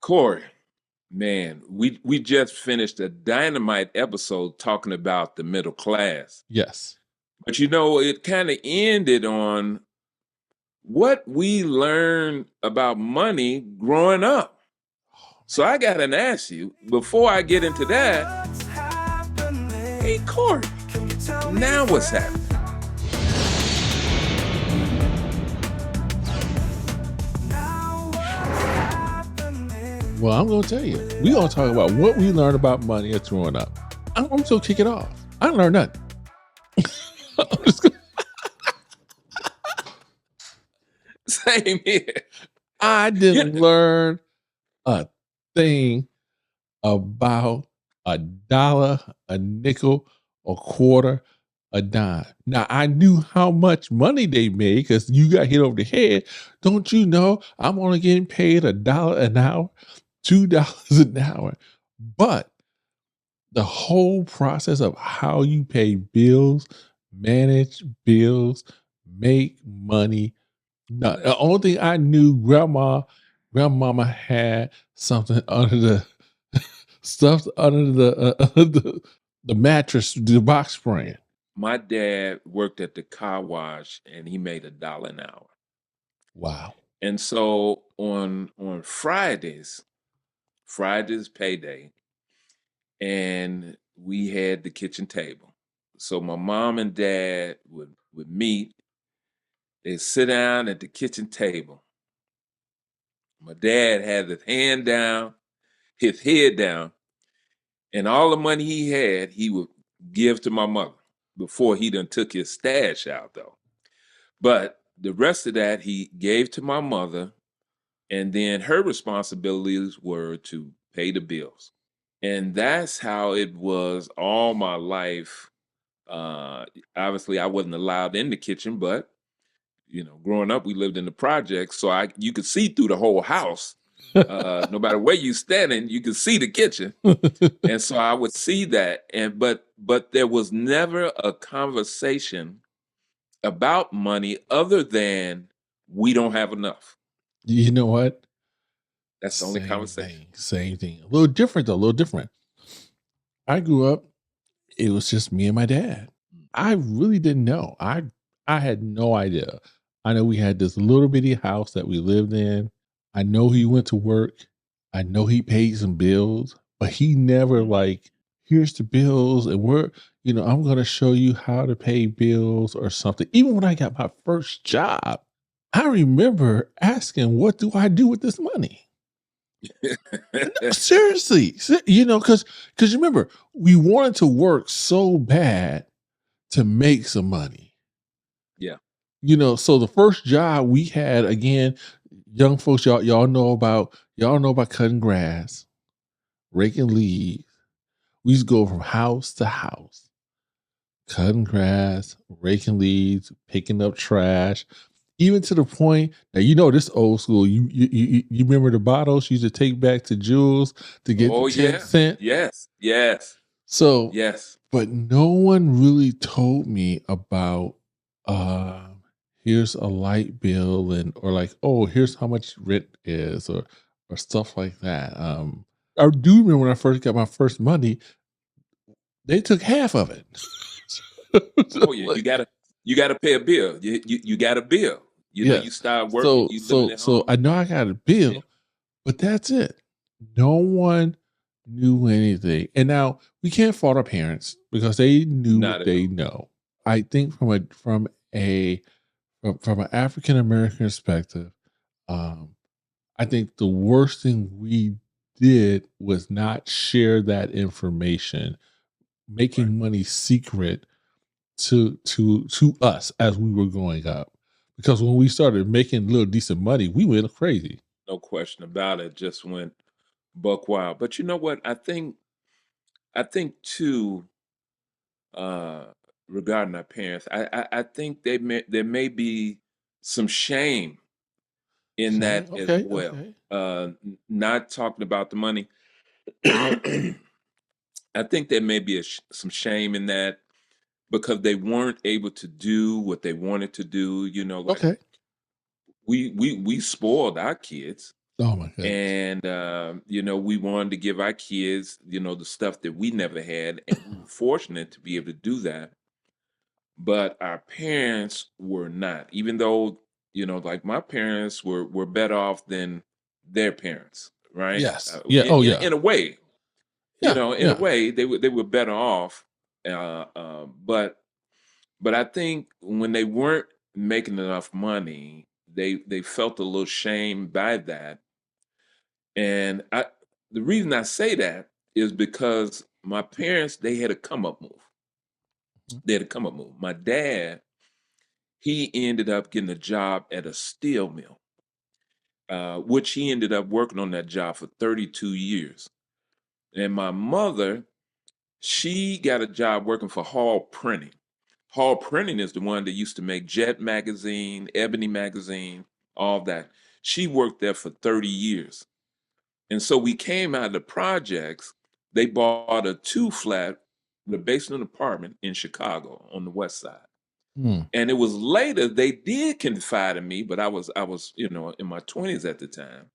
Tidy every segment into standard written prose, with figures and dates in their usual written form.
Corey, man, we just finished a dynamite episode talking about the middle class. Yes. But it kind of ended on what we learned about money growing up. So I got to ask you, before I get into that, hey, Corey, now what's happening? Well, I'm going to tell you. We're going to talk about what we learned about money as growing up. I'm going to kick it off. I didn't learn nothing. Same here. I didn't learn a thing about $1, a nickel, a quarter, a dime. Now, I knew how much money they made because you got hit over the head. Don't you know I'm only getting paid $1 an hour, $2 an hour. But the whole process of how you pay bills, manage bills, make money. No, the only thing I knew, grandmama had something under the stuff under the mattress, the box spring. My dad worked at the car wash and he made $1 an hour. Wow. And so on Fridays payday, and we had the kitchen table. So my mom and dad would meet. They'd sit down at the kitchen table. My dad had his head down, and all the money he had, he would give to my mother before he done took his stash out, though. But the rest of that he gave to my mother, and then her responsibilities were to pay the bills. And that's how it was all my life. Obviously, I wasn't allowed in the kitchen, but growing up, we lived in the projects, so you could see through the whole house. No matter where you standing, you could see the kitchen, and so I would see that. But there was never a conversation about money other than we don't have enough. You know what? That's the only conversation. Same thing. A little different though. A little different. I grew up. It was just me and my dad. I really didn't know. I had no idea. I know we had this little bitty house that we lived in. I know he went to work. I know he paid some bills, but he never here's the bills and I'm going to show you how to pay bills or something. Even when I got my first job, I remember asking, what do I do with this money? No, seriously, because remember, we wanted to work so bad to make some money. Yeah. So the first job we had, again, young folks, y'all know about cutting grass, raking leaves. We used to go from house to house, cutting grass, raking leaves, picking up trash, even to the point that this old school. You remember the bottles you used to take back to Jules to get the 10 cent? Yes. So yes, but no one really told me about here's a light bill or here's how much rent is or stuff like that. I do remember when I first got my first money, they took half of it. Oh yeah, you gotta pay a bill. You got a bill. You start working. So I know I got a bill, but that's it. No one knew anything. And now we can't fault our parents because they knew what they know. I think from an African American perspective, I think the worst thing we did was not share that information, making money secret to us as we were growing up. Because when we started making little decent money, we went crazy. No question about it. Just went buck wild. But you know what? I think too, regarding our parents, I think there may be some shame in that as well. Okay. Not talking about the money. I think there may be some shame in that because they weren't able to do what they wanted to do. We spoiled our kids. Oh my goodness. And we wanted to give our kids, the stuff that we never had, and we were fortunate to be able to do that. But our parents were not, even though, like my parents were better off than their parents, right? Yes. Yeah. Oh yeah. In a way, Yeah. in a Yeah. way, they were better off. But I think when they weren't making enough money, they felt a little shame by that. And the reason I say that is because my parents, they had a come up move. They had a come up move. My dad, he ended up getting a job at a steel mill, which he ended up working on that job for 32 years. And my mother, she got a job working for Hall Printing. Hall Printing is the one that used to make Jet Magazine, Ebony Magazine, all that. She worked there for 30 years. And so we came out of the projects. They bought a 2-flat, the basement apartment in Chicago on the west side. And it was later they did confide in me, but I was in my 20s at the time.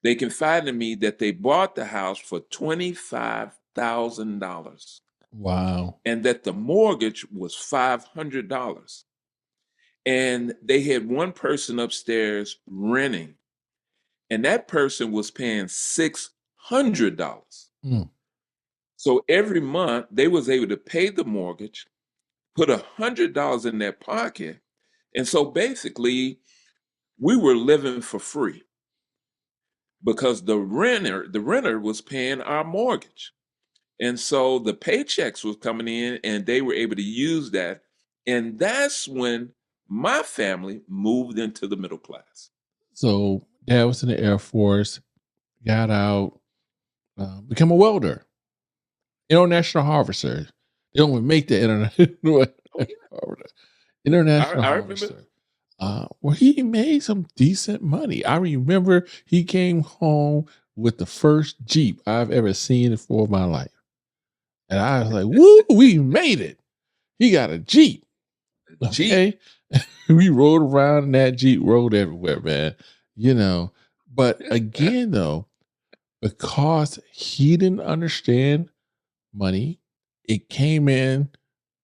They confided in me that they bought the house for $25,000. Wow. And that the mortgage was $500. And they had one person upstairs renting, and that person was paying $600. So every month they was able to pay the mortgage, put $100 in their pocket. And so basically we were living for free because the renter was paying our mortgage. And so the paychecks was coming in and they were able to use that. And that's when my family moved into the middle class. So dad was in the Air Force, got out, became a welder, international harvester. They don't make the international I harvester. Where he made some decent money. I remember he came home with the first Jeep I've ever seen for my life. And I was like, woo, we made it. He got a Jeep. Okay. We rode around in that Jeep, rode everywhere, man. But again, though, because he didn't understand money, it came in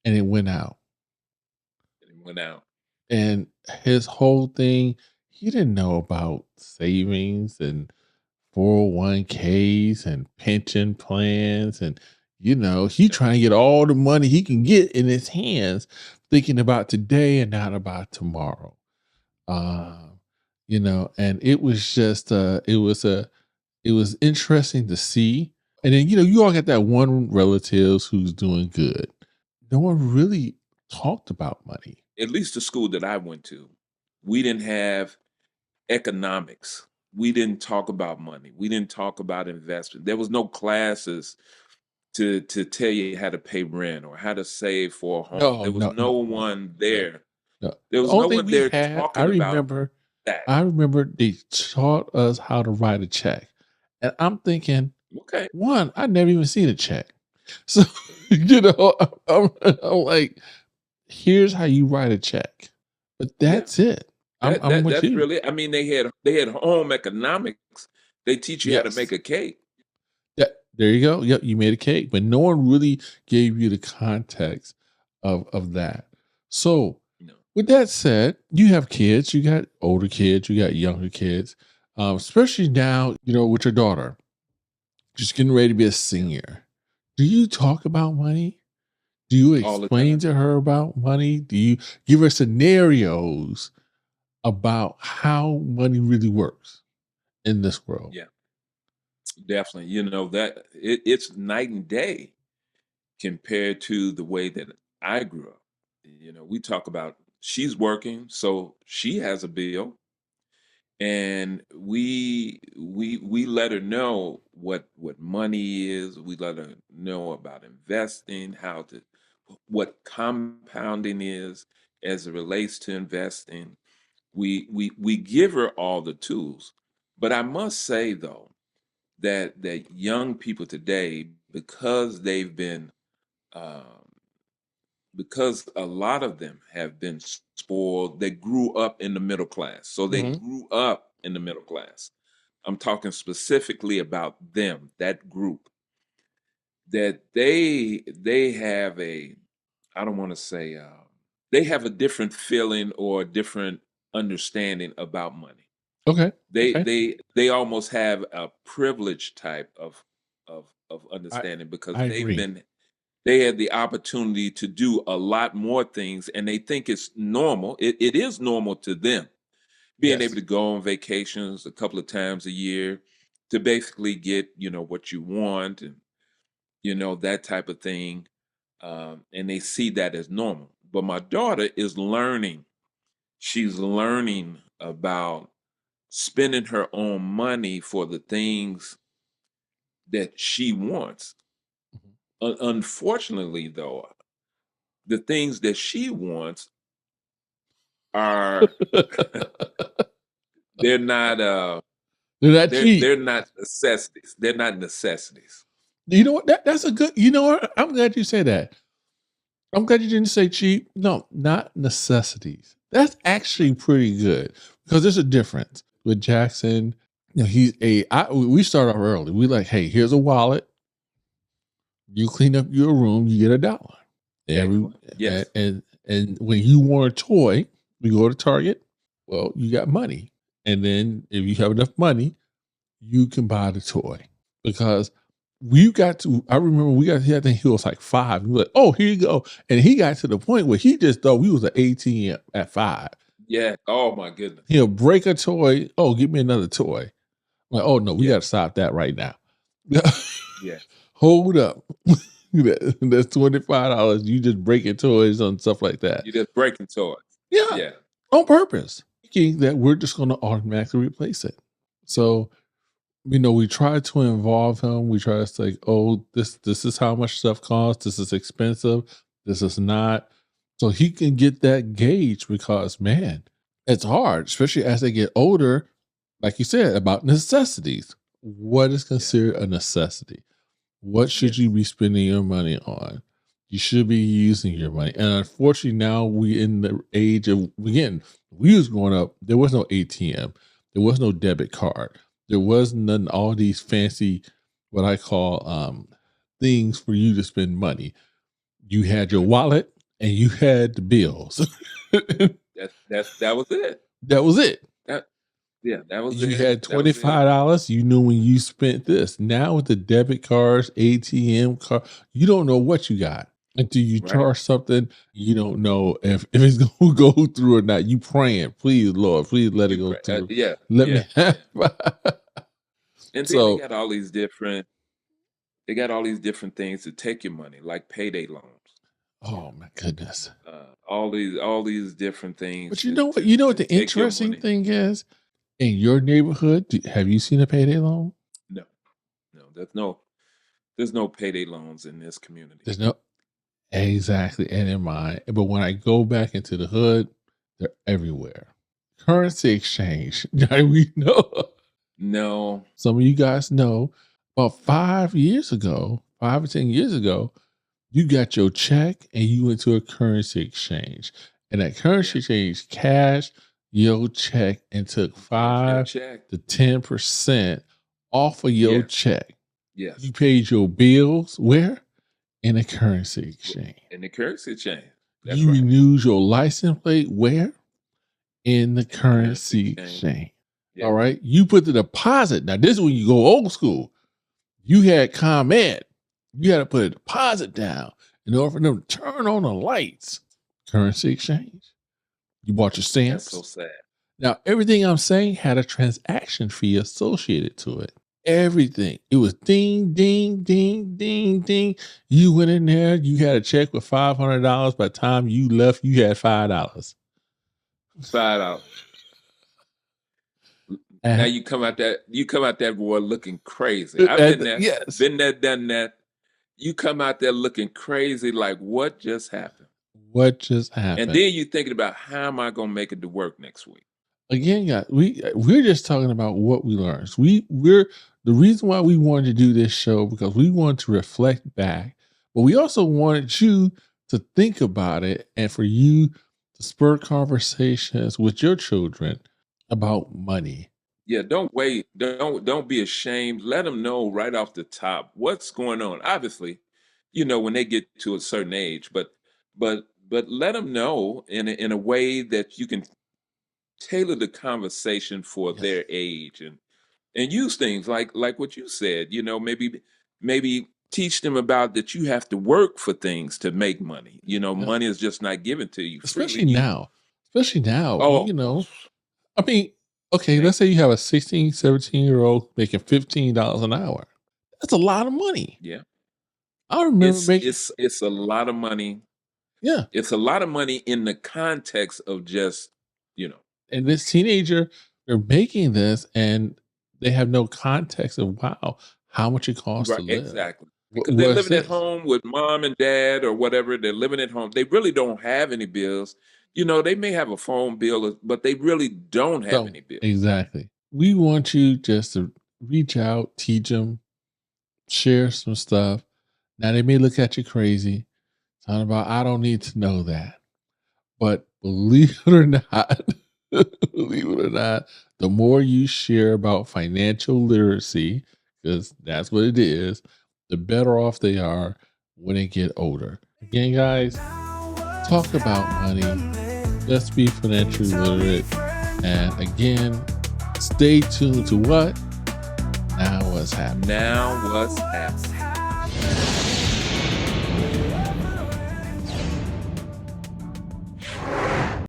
and it went out. And his whole thing, he didn't know about savings and 401ks and pension plans. And, he trying to get all the money he can get in his hands, thinking about today and not about tomorrow. And it was just, it was interesting to see. And then, you all got that one relatives who's doing good. No one really talked about money. At least the school that I went to, we didn't have economics. We didn't talk about money. We didn't talk about investment. There was no classes to tell you how to pay rent or how to save for a home. There was no one there. No. There was The only no thing one we there had, talking about that. I remember they taught us how to write a check. And I'm thinking, Okay. one, I never even seen a check. So, I'm like, here's how you write a check. But that's it. I'm with That's you. really, I mean, they had home economics. They teach you how to make a cake. There you go. Yep, you made a cake, but no one really gave you the context of that. So, with that said, you have kids. You got older kids. You got younger kids. Especially now, with your daughter, just getting ready to be a senior. Do you talk about money? Do you explain to her about money? Do you give her scenarios about how money really works in this world? Yeah, definitely. That it's night and day compared to the way that I grew up. We talk about she's working, so she has a bill, and we let her know what money is. We let her know about investing, what compounding is as it relates to investing. We give her all the tools. But I must say though that young people today, because they've been because a lot of them have been spoiled, they grew up in the middle class. So they grew up in the middle class. I'm talking specifically about them, that group, that they have a, I don't want to say, they have a different feeling or a different understanding about money. Okay. They almost have a privileged type of understanding because I agree. they had the opportunity to do a lot more things, and they think it's normal. It is normal to them being able to go on vacations a couple of times a year to basically get, what you want, and that type of thing. And they see that as normal. But my daughter is learning. She's learning about spending her own money for the things that she wants. Unfortunately, though, the things that she wants are they're not cheap. they're not necessities. They're not necessities. You know what? That's a good. You know what? I'm glad you say that. I'm glad you didn't say cheap. No, not necessities. That's actually pretty good because there's a difference with Jackson. We start off early. We like, hey, here's a wallet. You clean up your room, you get $1. Yes. And when you want a toy, we go to Target. Well, you got money, and then if you have enough money, you can buy the toy because. I remember I think he was like 5. We were like, oh, here you go. And he got to the point where he just thought we was an ATM at 5. Yeah. Oh my goodness. He'll break a toy. Oh, give me another toy. I'm like, oh no, we got to stop that right now. Yeah. Hold up. That's $25. You just breaking toys and stuff like that. You just breaking toys. Yeah. On purpose. Thinking that we're just going to automatically replace it. So, we try to involve him. We try to say, oh, this is how much stuff costs. This is expensive. This is not. So he can get that gauge because, man, it's hard, especially as they get older, like you said, about necessities. What is considered a necessity? What should you be spending your money on? You should be using your money. And unfortunately, now we in the age of, again, we was growing up, there was no ATM. There was no debit card. There was none, all these fancy, what I call things for you to spend money. You had your wallet and you had the bills. that was it. That was it. That was you it. had $25. You knew when you spent this. Now with the debit cards, ATM card, you don't know what you got until you charge something. You don't know if it's going to go through or not. You praying, please, Lord, please let it go through. Let me have. And then they got all these different things to take your money, like payday loans. Oh my goodness! All these different things. But you know what? You know what the interesting thing is? In your neighborhood, have you seen a payday loan? No. There's no payday loans in this community. There's no, exactly, and in mine. But when I go back into the hood, they're everywhere. Currency exchange. We know. No. Some of you guys know. About 5 years ago, 5 or 10 years ago, you got your check and you went to a currency exchange. And that currency exchange cashed your check and took 5 to 10% off of your check. Yes. You paid your bills where? In a currency exchange. In the currency exchange. You renewed your license plate where? In the currency exchange. Yeah. All right. You put the deposit. Now, this is when you go old school. You had ComEd. You had to put a deposit down in order for them to turn on the lights. Currency exchange. You bought your stamps. That's so sad. Now, everything I'm saying had a transaction fee associated to it. Everything. It was ding, ding, ding, ding, ding. You went in there. You had a check with $500. By the time you left, you had $5. $5. Now you come out that boy looking crazy. I've been there. Yes. Been there, done that. You come out there looking crazy, like what just happened? What just happened? And then you thinking about how am I gonna make it to work next week? Again, guys, we're just talking about what we learned. We're the reason why we wanted to do this show because we wanted to reflect back, but we also wanted you to think about it and for you to spur conversations with your children about money. Yeah, don't wait. Don't be ashamed. Let them know right off the top what's going on. Obviously, when they get to a certain age, but let them know in a way that you can tailor the conversation for Yes. their age, and use things like what you said. Maybe teach them about that you have to work for things to make money. Yeah. Money is just not given to you freely. Especially now. Especially now. Oh, I mean, okay, thank let's say you have a 16, 17-year-old making $15 an hour. That's a lot of money. yeah. I remember It's making, it's it's a lot of money. yeah. It's a lot of money in the context of just, you know, And this teenager, they're making this and they have no context of, wow, how much it costs right, to live. exactly. Because they're What's living at this? home with mom and dad or whatever. They're living at home. They really don't have any bills. They may have a phone bill, but they really don't have So, any bills. exactly. We want you just to reach out, teach them, share some stuff. Now, they may look at you crazy, talking about, I don't need to know that. But believe it or not, believe it or not, the more you share about financial literacy, because that's what it is, the better off they are when they get older. Again, guys, talk about money. Let's be financially literate. And again, stay tuned to what? Now What's Happening. Now what's happening?